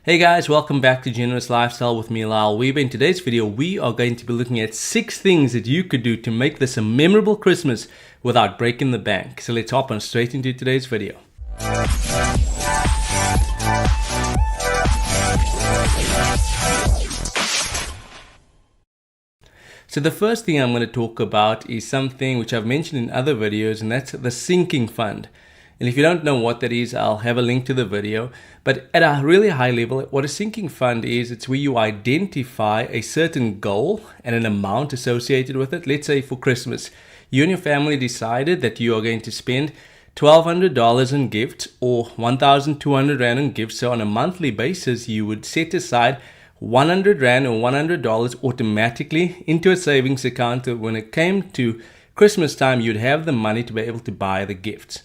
Hey guys, welcome back to Generous Lifestyle with me, Lyle Weber. In today's video, we are going to be looking at 6 things that you could do to make this a memorable Christmas without breaking the bank. So let's hop on straight into today's video. So the first thing I'm going to talk about is something which I've mentioned in other videos, and that's the sinking fund. And if you don't know what that is, I'll have a link to the video. But at a really high level, what a sinking fund is, it's where you identify a certain goal and an amount associated with it. Let's say for Christmas, you and your family decided that you are going to spend $1,200 on gifts or 1,200 Rand on gifts. So on a monthly basis, you would set aside 100 Rand or $100 automatically into a savings account. When it came to Christmas time, you'd have the money to be able to buy the gifts.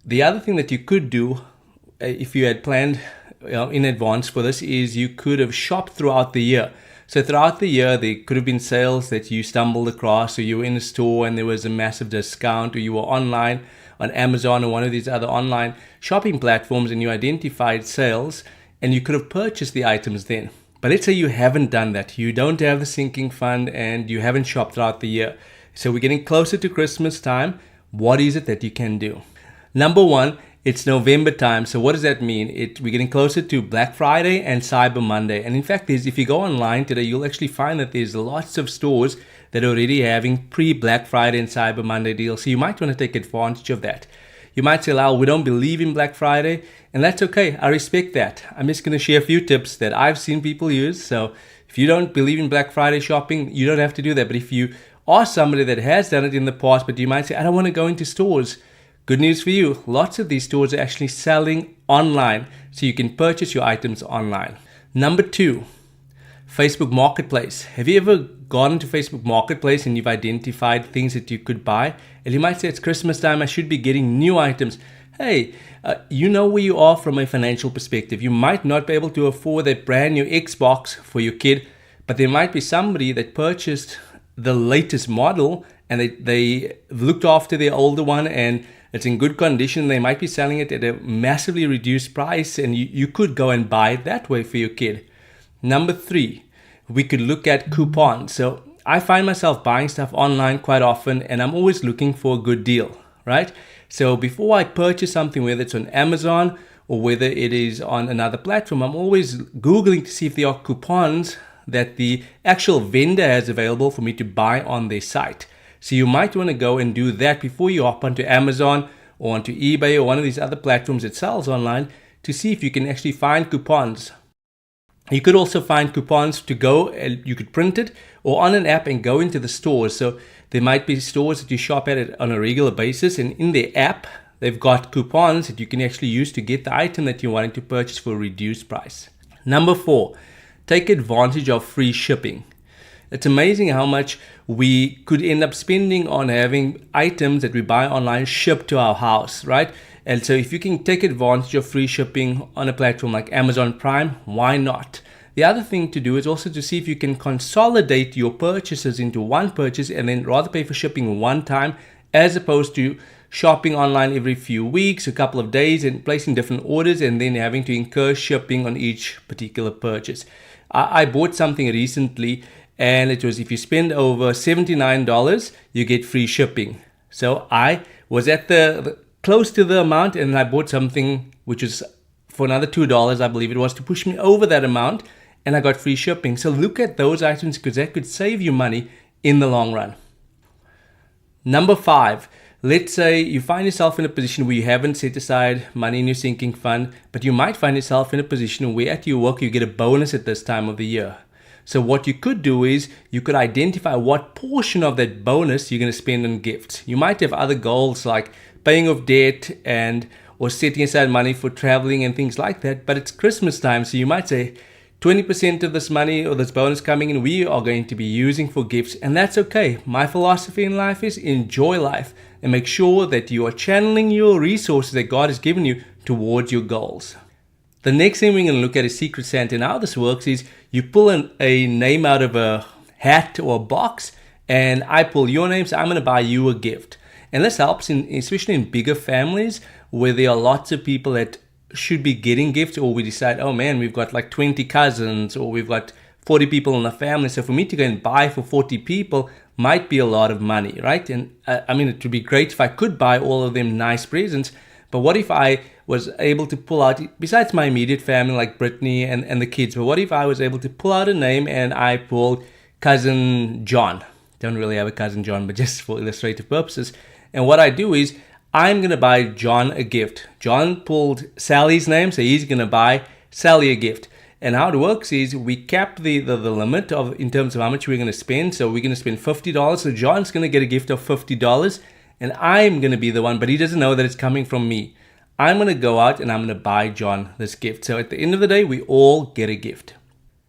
The other thing that you could do, if you had planned in advance for this, is you could have shopped throughout the year. So throughout the year, there could have been sales that you stumbled across, or you were in a store and there was a massive discount, or you were online on Amazon or one of these other online shopping platforms and you identified sales and you could have purchased the items then. But let's say you haven't done that. You don't have the sinking fund and you haven't shopped throughout the year. So we're getting closer to Christmas time. What is it that you can do? Number one, it's November time. So what does that mean? We're getting closer to Black Friday and Cyber Monday. And in fact, if you go online today, you'll actually find that there's lots of stores that are already having pre-Black Friday and Cyber Monday deals. So you might want to take advantage of that. You might say, Lyle, we don't believe in Black Friday. And that's okay. I respect that. I'm just going to share a few tips that I've seen people use. So if you don't believe in Black Friday shopping, you don't have to do that. But if you are somebody that has done it in the past, but you might say, I don't want to go into stores. Good news for you, lots of these stores are actually selling online, so you can purchase your items online. Number 2, Facebook Marketplace. Have you ever gone into Facebook Marketplace and you've identified things that you could buy? And you might say, it's Christmas time, I should be getting new items. Hey, you know where you are from a financial perspective. You might not be able to afford that brand new Xbox for your kid, but there might be somebody that purchased the latest model and they looked after their older one and it's in good condition. They might be selling it at a massively reduced price and you could go and buy it that way for your kid. Number 3, we could look at coupons. So I find myself buying stuff online quite often and I'm always looking for a good deal, right? So before I purchase something, whether it's on Amazon or whether it is on another platform, I'm always Googling to see if there are coupons that the actual vendor has available for me to buy on their site. So you might want to go and do that before you hop onto Amazon or onto eBay or one of these other platforms that sells online to see if you can actually find coupons. You could also find coupons to go and you could print it or on an app and go into the stores. So there might be stores that you shop at on a regular basis and in their app, they've got coupons that you can actually use to get the item that you're wanting to purchase for a reduced price. Number 4, take advantage of free shipping. It's amazing how much we could end up spending on having items that we buy online shipped to our house, right? And so if you can take advantage of free shipping on a platform like Amazon Prime, why not? The other thing to do is also to see if you can consolidate your purchases into one purchase and then rather pay for shipping one time as opposed to shopping online every few weeks, a couple of days and placing different orders and then having to incur shipping on each particular purchase. I bought something recently and it was if you spend over $79, you get free shipping. So I was at the close to the amount and I bought something which was for another $2, I believe it was, to push me over that amount and I got free shipping. So look at those items because that could save you money in the long run. Number 5, let's say you find yourself in a position where you haven't set aside money in your sinking fund, but you might find yourself in a position where at your work you get a bonus at this time of the year. So what you could do is you could identify what portion of that bonus you're going to spend on gifts. You might have other goals like paying off debt or setting aside money for traveling and things like that. But it's Christmas time, so you might say 20% of this money or this bonus coming in, we are going to be using for gifts. And that's okay. My philosophy in life is enjoy life and make sure that you are channeling your resources that God has given you towards your goals. The next thing we're going to look at is Secret Santa. And how this works is you pull a name out of a hat or a box and I pull your name, so I'm going to buy you a gift. And this helps especially in bigger families where there are lots of people that should be getting gifts, or we decide, oh man, we've got like 20 cousins, or we've got 40 people in the family. So for me to go and buy for 40 people might be a lot of money, right? And I mean, it would be great if I could buy all of them nice presents. But what if I was able to pull out, besides my immediate family like Brittany and the kids, but what if I was able to pull out a name and I pulled cousin John? Don't really have a cousin John, but just for illustrative purposes. And what I do is I'm going to buy John a gift. John pulled Sally's name, so he's going to buy Sally a gift. And how it works is we cap the limit of in terms of how much we're going to spend. So we're going to spend $50. So John's going to get a gift of $50. And I'm going to be the one, but he doesn't know that it's coming from me. I'm going to go out and I'm going to buy John this gift. So at the end of the day, we all get a gift.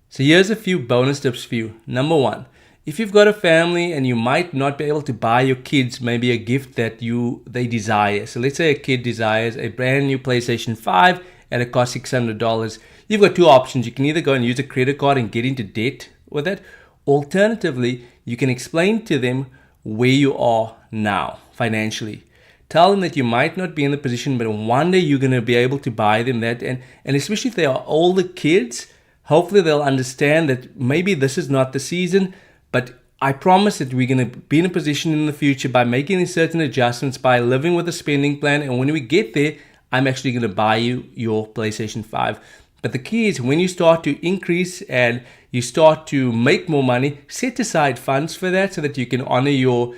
So here's a few bonus tips for you. Number one, if you've got a family and you might not be able to buy your kids maybe a gift that they desire. So let's say a kid desires a brand new PlayStation 5 at a cost $600. You've got two options. You can either go and use a credit card and get into debt with it. Alternatively, you can explain to them where you are now financially. Tell them that you might not be in the position, but one day you're going to be able to buy them that. And especially if they are older kids, hopefully they'll understand that maybe this is not the season, but I promise that we're going to be in a position in the future by making these certain adjustments, by living with a spending plan. And when we get there, I'm actually going to buy you your PlayStation 5. But the key is when you start to increase and you start to make more money, set aside funds for that so that you can honor your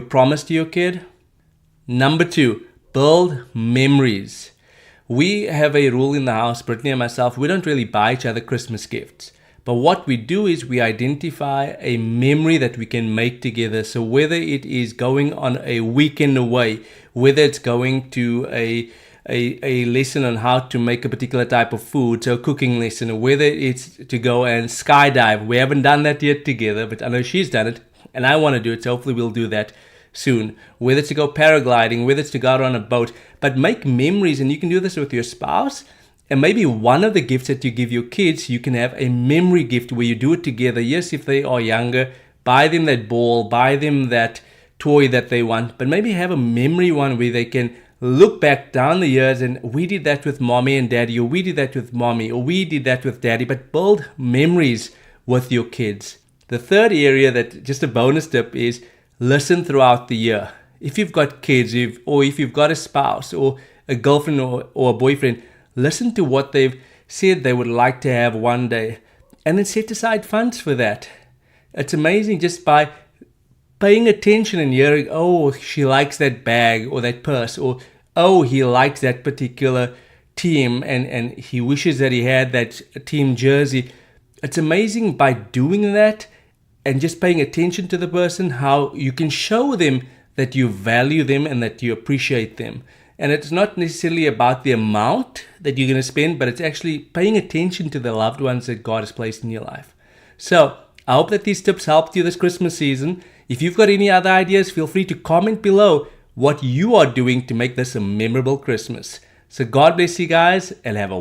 promise to your kid. Number two, build memories. We have a rule in the house, Brittany and myself, we don't really buy each other Christmas gifts. But what we do is we identify a memory that we can make together. So whether it is going on a weekend away, whether it's going to a lesson on how to make a particular type of food, so a cooking lesson, or whether it's to go and skydive. We haven't done that yet together, but I know she's done it and I want to do it, so hopefully we'll do that soon. Whether it's to go paragliding, whether it's to go out on a boat, but make memories. And you can do this with your spouse. And maybe one of the gifts that you give your kids, you can have a memory gift where you do it together. Yes, if they are younger, buy them that ball, buy them that toy that they want, but maybe have a memory one where they can look back down the years and we did that with mommy and daddy, or we did that with mommy, or we did that with daddy, but build memories with your kids. The third area that just a bonus tip is listen throughout the year. If you've got kids, or if you've got a spouse or a girlfriend or a boyfriend, listen to what they've said they would like to have one day and then set aside funds for that. It's amazing just by paying attention and hearing, oh, she likes that bag or that purse, or oh, he likes that particular team and he wishes that he had that team jersey. It's amazing by doing that and just paying attention to the person, how you can show them that you value them and that you appreciate them. And it's not necessarily about the amount that you're going to spend, but it's actually paying attention to the loved ones that God has placed in your life. So I hope that these tips helped you this Christmas season. If you've got any other ideas, feel free to comment below what you are doing to make this a memorable Christmas. So God bless you guys and have a